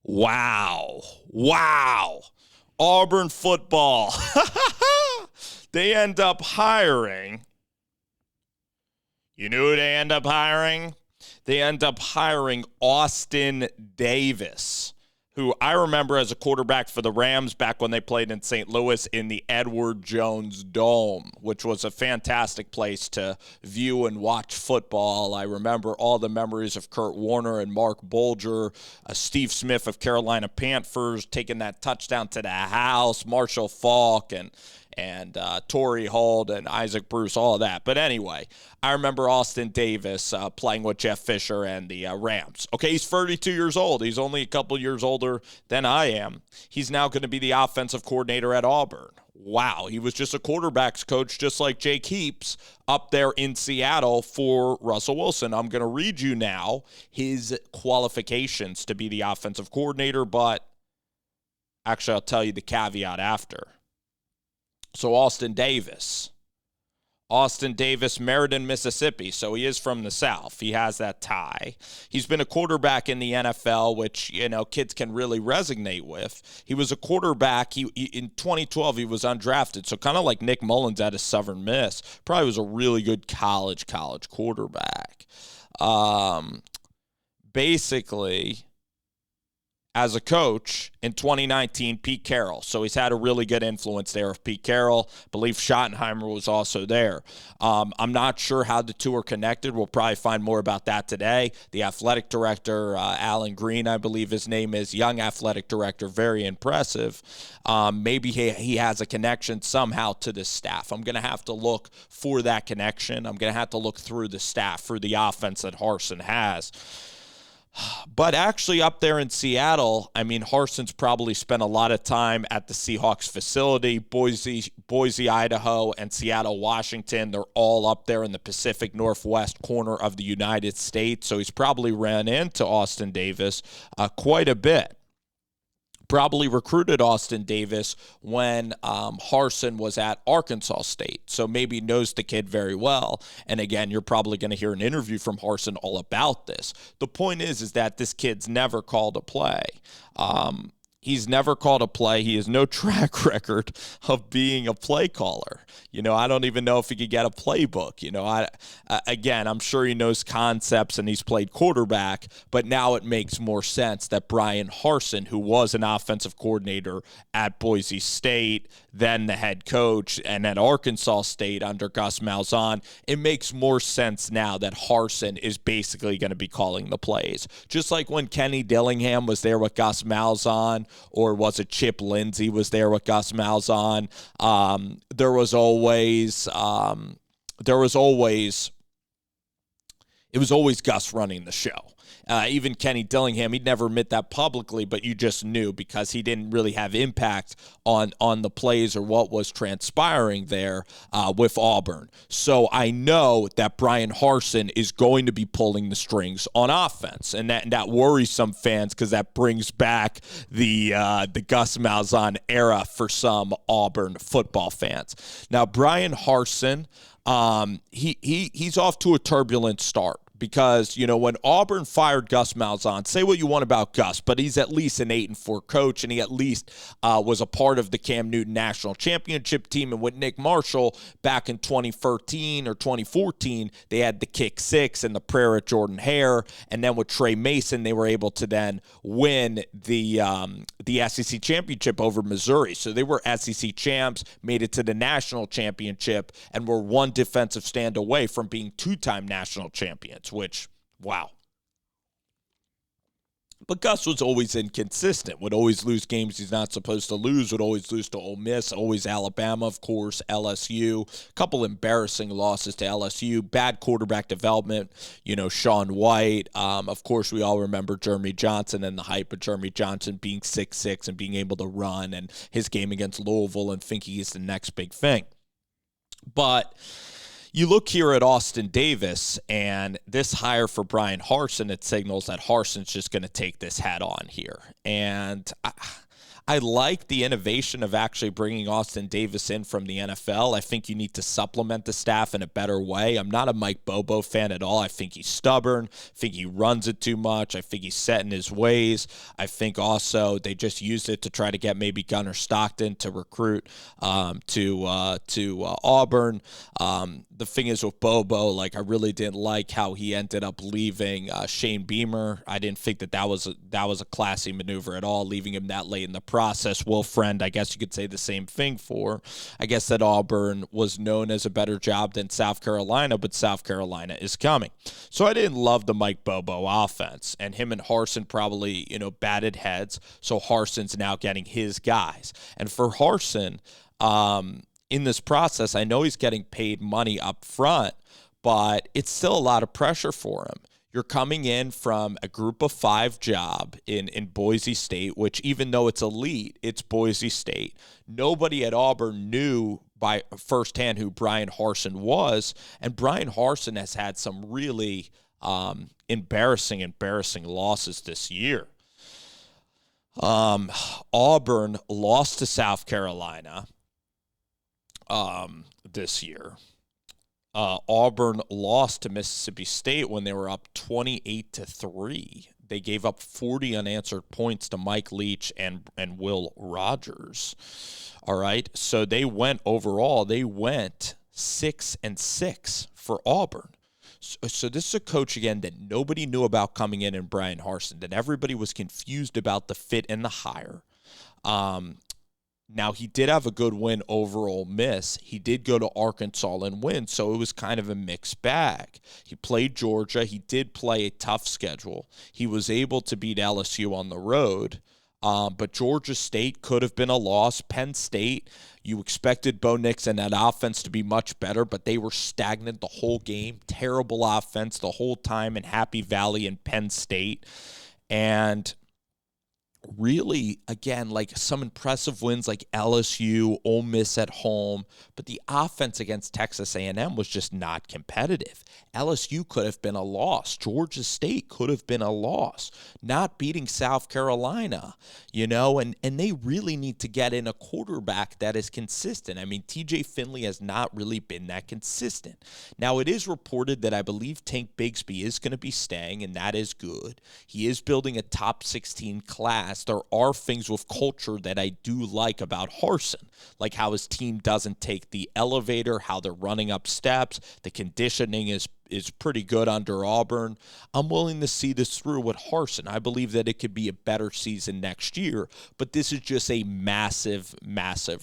Wow. Wow. Auburn football. They end up hiring. You know who they end up hiring? They end up hiring Austin Davis, who I remember as a quarterback for the Rams back when they played in St. Louis in the Edward Jones Dome, which was a fantastic place to view and watch football. I remember all the memories of Kurt Warner and Mark Bulger, Steve Smith of Carolina Panthers taking that touchdown to the house, Marshall Faulk, and Torrey Holt and Isaac Bruce, all of that. But anyway, I remember Austin Davis playing with Jeff Fisher and the Rams. Okay, he's 32 years old. He's only a couple years older than I am. He's now going to be the offensive coordinator at Auburn. Wow, he was just a quarterbacks coach just like Jake Heaps up there in Seattle for Russell Wilson. I'm going to read you now his qualifications to be the offensive coordinator, but actually I'll tell you the caveat after. So Austin Davis, Meriden, Mississippi. So he is from the South. He has that tie. He's been a quarterback in the NFL, which, kids can really resonate with. He was a quarterback. He in 2012, he was undrafted. So kind of like Nick Mullins out of Southern Miss. Probably was a really good college quarterback. Basically, as a coach in 2019, Pete Carroll. So he's had a really good influence there of Pete Carroll. I believe Schottenheimer was also there. I'm not sure how the two are connected. We'll probably find more about that today. The athletic director, Alan Green, I believe his name is, young athletic director, very impressive. Maybe he has a connection somehow to the staff. I'm going to have to look for that connection. I'm going to have to look through the staff for the offense that Harsin has. But actually up there in Seattle, Harsin's probably spent a lot of time at the Seahawks facility, Boise, Idaho, and Seattle, Washington. They're all up there in the Pacific Northwest corner of the United States. So he's probably ran into Austin Davis quite a bit. Probably recruited Austin Davis when Harsin was at Arkansas State, so maybe knows the kid very well. And again, you're probably going to hear an interview from Harsin all about this. The point is that this kid's never called a play. He's never called a play. He has no track record of being a play caller. I don't even know if he could get a playbook. Again, I'm sure he knows concepts and he's played quarterback, but now it makes more sense that Bryan Harsin, who was an offensive coordinator at Boise State, then the head coach, and at Arkansas State under Gus Malzahn, it makes more sense now that Harsin is basically going to be calling the plays. Just like when Kenny Dillingham was there with Gus Malzahn, or was it Chip Lindsey was there with Gus Malzahn? It was always Gus running the show. Even Kenny Dillingham, he'd never admit that publicly, but you just knew because he didn't really have impact on the plays or what was transpiring there with Auburn. So I know that Bryan Harsin is going to be pulling the strings on offense, and that worries some fans because that brings back the Gus Malzahn era for some Auburn football fans. Now, Bryan Harsin, he's off to a turbulent start. Because, when Auburn fired Gus Malzahn, say what you want about Gus, but he's at least an 8-4 coach, and he at least was a part of the Cam Newton National Championship team. And with Nick Marshall back in 2013 or 2014, they had the kick six and the prayer at Jordan Hare. And then with Trey Mason, they were able to then win the SEC championship over Missouri. So they were SEC champs, made it to the national championship, and were one defensive stand away from being two-time national champions. Which, wow. But Gus was always inconsistent, would always lose games he's not supposed to lose, would always lose to Ole Miss, always Alabama, of course, LSU. A couple embarrassing losses to LSU, bad quarterback development, Sean White. Of course, we all remember Jeremy Johnson and the hype of Jeremy Johnson being 6'6" and being able to run, and his game against Louisville and thinking he's the next big thing. But you look here at Austin Davis, and this hire for Bryan Harsin, it signals that Harsin's just going to take this head on here. And I like the innovation of actually bringing Austin Davis in from the NFL. I think you need to supplement the staff in a better way. I'm not a Mike Bobo fan at all. I think he's stubborn. I think he runs it too much. I think he's set in his ways. I think also they just used it to try to get maybe Gunnar Stockton to recruit to Auburn. The thing is with Bobo, like I really didn't like how he ended up leaving Shane Beamer. I didn't think that was a classy maneuver at all, leaving him that late in the process. Will Friend, I guess you could say the same thing for. I guess that Auburn was known as a better job than South Carolina, but South Carolina is coming. So I didn't love the Mike Bobo offense, and him and Harsin probably, batted heads. So Harsin's now getting his guys. And for Harsin, in this process, I know he's getting paid money up front, but it's still a lot of pressure for him. You're coming in from a group of 5 job in Boise State, which even though it's elite, it's Boise State. Nobody at Auburn knew by firsthand who Bryan Harsin was, and Bryan Harsin has had some really embarrassing losses this year. Auburn lost to South Carolina this year. Auburn lost to Mississippi State when they were up 28-3. They gave up 40 unanswered points to Mike Leach and Will Rogers. All right, so they went 6-6 for Auburn. So this is a coach, again, that nobody knew about coming in Bryan Harsin, that everybody was confused about the fit and the hire. Now, he did have a good win over Ole Miss. He did go to Arkansas and win, so it was kind of a mixed bag. He played Georgia. He did play a tough schedule. He was able to beat LSU on the road, but Georgia State could have been a loss. Penn State, you expected Bo Nix and that offense to be much better, but they were stagnant the whole game. Terrible offense the whole time in Happy Valley and Penn State. And really, again, like some impressive wins like LSU, Ole Miss at home, but the offense against Texas A&M was just not competitive. LSU could have been a loss. Georgia State could have been a loss. Not beating South Carolina, and they really need to get in a quarterback that is consistent. I mean, TJ Finley has not really been that consistent. Now, it is reported that I believe Tank Bigsby is going to be staying, and that is good. He is building a top 16 class. There are things with culture that I do like about Harsin, like how his team doesn't take the elevator, how they're running up steps, the conditioning is pretty good under Auburn. I'm willing to see this through with Harsin. I believe that it could be a better season next year, but this is just a massive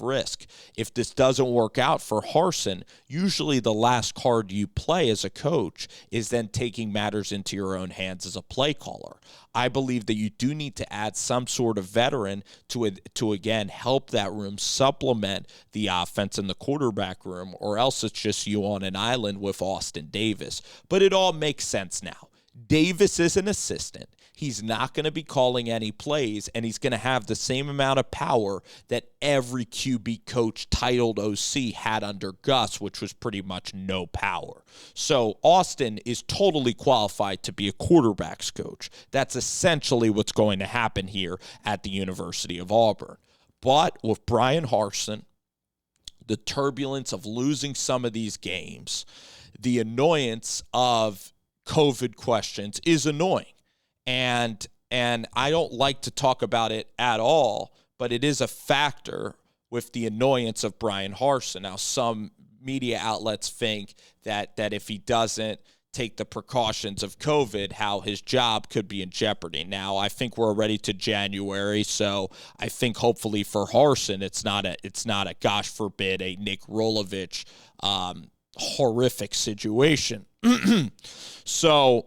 risk. If this doesn't work out for Harsin, usually the last card you play as a coach is then taking matters into your own hands as a play caller. I believe that you do need to add some sort of veteran to again help that room, supplement the offense in the quarterback room, or else it's just you on an island with Austin Davis. But it all makes sense now. Davis is an assistant. He's not going to be calling any plays, and he's going to have the same amount of power that every QB coach titled OC had under Gus, which was pretty much no power. So Austin is totally qualified to be a quarterback's coach. That's essentially what's going to happen here at the University of Auburn. But with Bryan Harsin, the turbulence of losing some of these games, the annoyance of COVID questions is annoying. And I don't like to talk about it at all, but it is a factor with the annoyance of Bryan Harsin. Now, some media outlets think that if he doesn't take the precautions of COVID, how his job could be in jeopardy. Now, I think we're already to January, so I think hopefully for Harsin, it's not a gosh forbid, a Nick Rolovich horrific situation. So,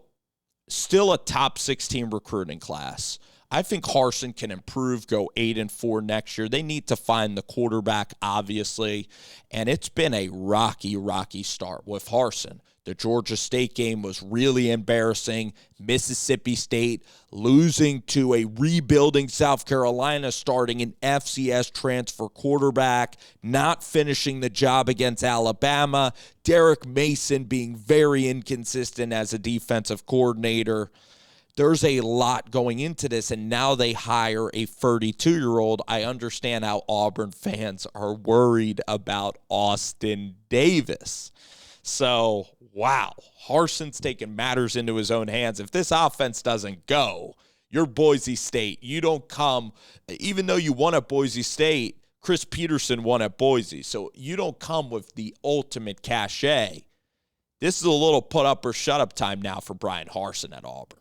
still a top 16 recruiting class. I think Harsin can improve, go 8-4 next year. They need to find the quarterback, obviously, and it's been a rocky start with Harsin. The Georgia State game was really embarrassing. Mississippi State losing to a rebuilding South Carolina, starting an FCS transfer quarterback, not finishing the job against Alabama. Derek Mason being very inconsistent as a defensive coordinator. there's a lot going into this, and now they hire a 32-year-old. I understand how Auburn fans are worried about Austin Davis. So, wow, Harsin's taking matters into his own hands. If this offense doesn't go, you're Boise State. You don't come, even though you won at Boise State, Chris Peterson won at Boise. So you don't come with the ultimate cachet. This is a little put up or shut up time now for Bryan Harsin at Auburn.